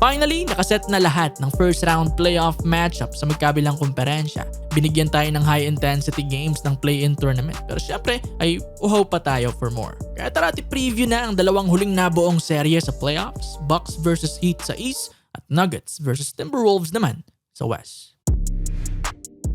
Finally, nakaset na lahat ng first round playoff matchup sa magkabilang komperensya. Binigyan tayo ng high intensity games ng play-in tournament. Pero syempre ay uhaw pa tayo for more. Kaya tara preview na ang dalawang huling nabuong serye sa playoffs. Bucks versus Heat sa East at Nuggets versus Timberwolves naman sa West.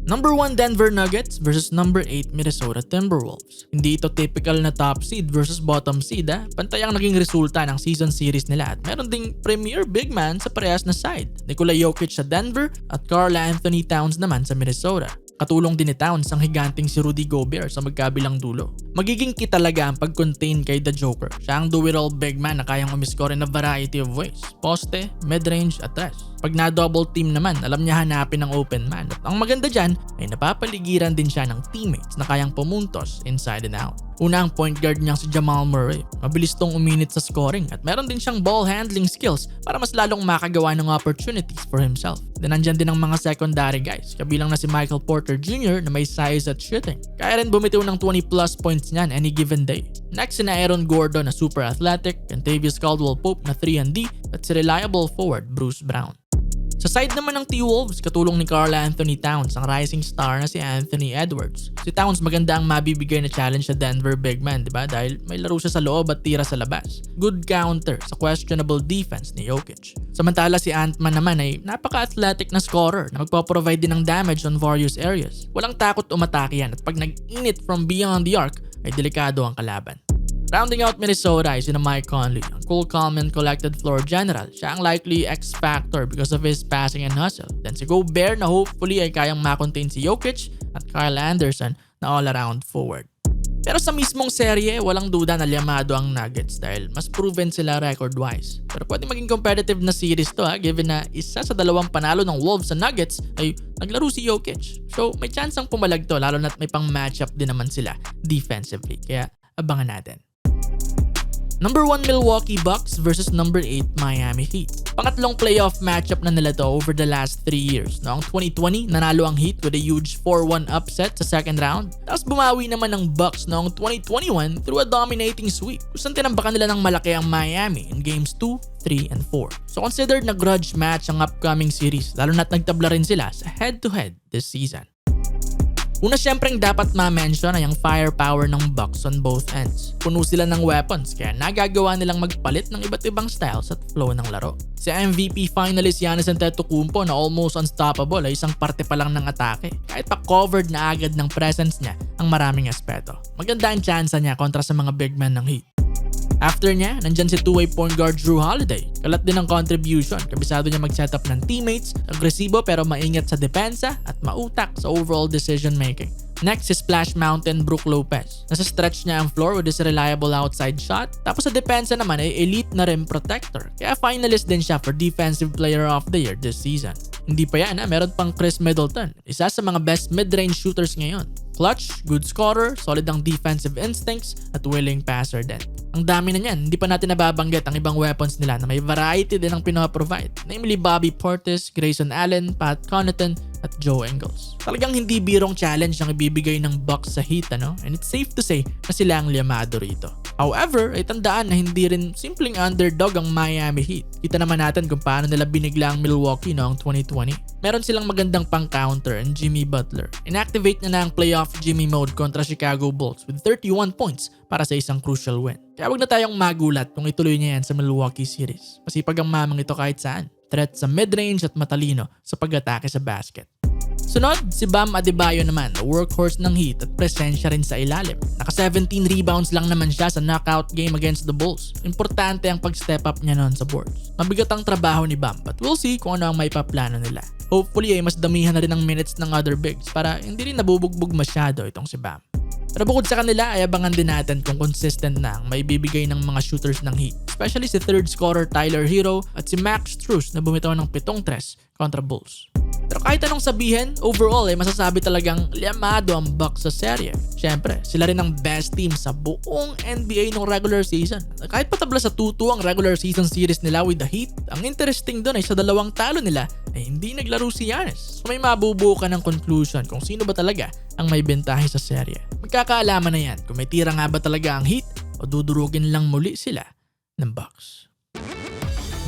Number 1 Denver Nuggets versus number 8 Minnesota Timberwolves. Hindi ito typical na top seed versus bottom seed. Pantay ang naging resulta ng season series nila at meron ding premier big man sa parehas na side. Nikola Jokic sa Denver at Karl Anthony Towns naman sa Minnesota. Katulong din ni Towns ang higanting si Rudy Gobert sa magkabilang dulo. Magiging key talaga ang pag-contain kay The Joker. Siya ang do-it-all big man na kayang umiscore in a variety of ways. Poste, mid-range at tres. Pag na-double team naman, alam niya hanapin ang open man. At ang maganda dyan ay napapaligiran din siya ng teammates na kayang pumuntos inside and out. Una ang point guard niyang si Jamal Murray. Mabilis tong uminit sa scoring at meron din siyang ball handling skills para mas lalong makagawa ng opportunities for himself. Then nandyan din ang mga secondary guys, kabilang na si Michael Porter Jr. na may size at shooting. Kaya rin bumitiw ng 20 plus points niyan any given day. Next si Aaron Gordon na super athletic, Kentavious Caldwell-Pope na 3-and-D at si reliable forward Bruce Brown. Sa side naman ng T-Wolves, katulong ni Karl Anthony Towns ang rising star na si Anthony Edwards. Si Towns maganda ang mabibigay na challenge sa Denver big man, diba? Dahil may laro siya sa loob at tira sa labas. Good counter sa questionable defense ni Jokic. Samantala si Ant-Man naman ay napaka-athletic na scorer na magpaprovide din ng damage on various areas. Walang takot umatake yan at pag nag-init from beyond the arc ay delikado ang kalaban. Rounding out Minnesota ay sina Mike Conley, ang cool, calm and collected floor general. Siya ang likely X-factor because of his passing and hustle. Then si Gobert na hopefully ay kayang makontain si Jokic at Kyle Anderson na all-around forward. Pero sa mismong serye, walang duda na liamado ang Nuggets dahil mas proven sila record-wise. Pero pwede maging competitive na series to given na isa sa dalawang panalo ng Wolves sa Nuggets ay naglaro si Jokic. So may chance ang pumalag to lalo na't may pang matchup din naman sila defensively. Kaya abangan natin. Number 1 Milwaukee Bucks versus number 8 Miami Heat. Pangatlong playoff matchup na nila to over the last 3 years. Noong 2020, nanalo ang Heat with a huge 4-1 upset sa second round. Tapos bumawi naman ng Bucks noong 2021 through a dominating sweep. Kusang tinambakan nila ng malaki ang Miami in games 2, 3, and 4. So considered na grudge match ang upcoming series, lalo na't nagtabla rin sila sa head-to-head this season. Una syempreng dapat ma-mention ay ang firepower ng Bucks on both ends. Puno sila ng weapons kaya nagagawa nilang magpalit ng iba't ibang styles at flow ng laro. Si MVP finalist Giannis Antetokounmpo na almost unstoppable ay isang parte pa lang ng atake. Kahit pa covered na agad ng presence niya ang maraming aspeto. Maganda ang tsansa niya kontra sa mga big men ng Heat. After niya, nandyan si two-way point guard Drew Holiday. Kalat din ang contribution. Kabisado niya mag-setup ng teammates, agresibo pero maingat sa depensa at mautak sa overall decision making. Next si Splash Mountain Brook Lopez. Nasa stretch niya ang floor with his reliable outside shot. Tapos sa depensa naman ay elite na rim protector. Kaya finalist din siya for Defensive Player of the Year this season. Hindi pa yan meron pang Chris Middleton. Isa sa mga best mid-range shooters ngayon. Clutch, good scorer, solid ang defensive instincts at willing passer din. Ang dami na niyan, hindi pa natin nababanggit ang ibang weapons nila na may variety din ang pinaprovide. Namely Bobby Portis, Grayson Allen, Pat Connaughton at Joe Ingles. Talagang hindi birong challenge ang ibibigay ng Bucks sa Heat and it's safe to say na sila ang liamado rito. However, ay tandaan na hindi rin simpleng underdog ang Miami Heat. Kita naman natin kung paano nila binigla ang Milwaukee noong 2020. Meron silang magandang pang-counter and Jimmy Butler. Inactivate na ang playoff Jimmy mode kontra Chicago Bulls with 31 points para sa isang crucial win. Kaya wag na tayong magulat kung ituloy niya yan sa Milwaukee series. Masipag ang mamang ito kahit saan. Threat sa mid-range at matalino sa pag-atake sa basket. Sunod, si Bam Adebayo naman, the workhorse ng Heat at presensya rin sa ilalim. Naka 17 rebounds lang naman siya sa knockout game against the Bulls. Importante ang pag-step up niya noon sa boards. Mabigat ang trabaho ni Bam but we'll see kung ano ang may paplano nila. Hopefully ay mas damihan na rin ang minutes ng other bigs para hindi rin nabubugbog masyado itong si Bam. Pero bukod sa kanila ay abangan din natin kung consistent na ang may bibigay ng mga shooters ng Heat. Especially si third scorer Tyler Hero at si Max Strus na bumitaw ng 7 tres kontra Bulls. Pero kahit anong sabihin, overall masasabi talagang liamado ang Bucks sa serye. Siyempre, sila rin ang best team sa buong NBA nung regular season. Kahit patabla sa 2-2 ang regular season series nila with the Heat, ang interesting doon ay sa dalawang talo nila ay hindi naglaro si Giannis. So may mabubuo ka ng conclusion kung sino ba talaga ang may bentahe sa serye. Magkakaalaman na yan kung may tira nga ba talaga ang Heat o dudurugin lang muli sila ng Bucks.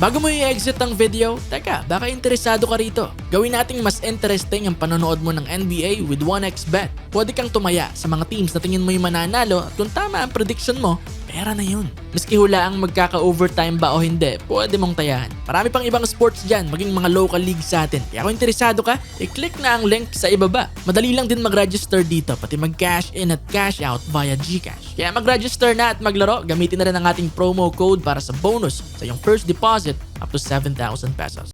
Bago mo i-exit ang video, teka, baka interesado ka rito. Gawin nating mas interesting ang panonood mo ng NBA with 1xBet. Pwede kang tumaya sa mga teams na tingin mo yung mananalo at kung tama ang prediction mo, pera na yun. Maski hulaang magkaka-overtime ba o hindi, pwede mong tayahan. Marami pang ibang sports dyan, maging mga local league sa atin. Kaya kung interesado ka, i-click na ang link sa ibaba. Madali lang din mag-register dito, pati mag-cash in at cash out via GCash. Kaya mag-register na at maglaro, gamitin na rin ang ating promo code para sa bonus sa iyong first deposit up to 7,000 pesos.